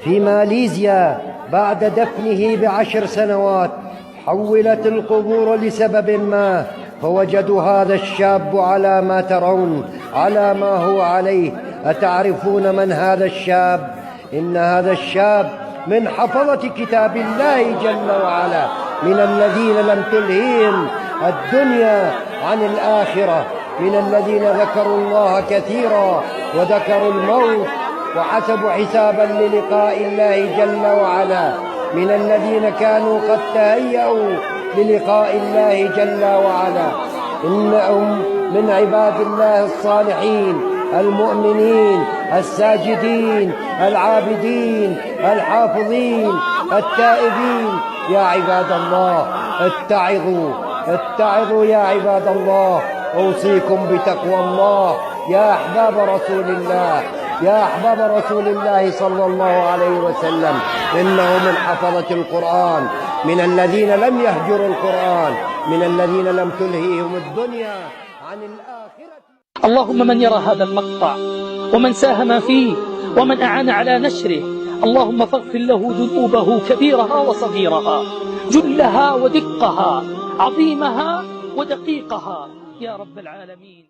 في ماليزيا بعد دفنه ب10 سنوات حولت القبور لسبب ما، فوجدوا هذا الشاب على ما ترون، على ما هو عليه. أتعرفون من هذا الشاب؟ إن هذا الشاب من حفظة كتاب الله جل وعلا، من الذين لم تلههم الدنيا عن الآخرة، من الذين ذكروا الله كثيرا وذكروا الموت وحسبوا حسابا للقاء الله جل وعلا، من الذين كانوا قد تهيأوا للقاء الله جل وعلا. إنهم من عباد الله الصالحين المؤمنين الساجدين العابدين الحافظين التائبين. يا عباد الله اتعظوا يا عباد الله، أوصيكم بتقوى الله يا أحباب رسول الله، يا أحباب رسول الله صلى الله عليه وسلم. إنه من حفظة القرآن، من الذين لم يهجروا القرآن، من الذين لم تلهيهم الدنيا عن الآخرة. اللهم من يرى هذا المقطع ومن ساهم فيه ومن أعان على نشره، اللهم فاغفر له ذنوبه كبيرها وصغيرها، جلها ودقها، عظيمها ودقيقها، يا رب العالمين.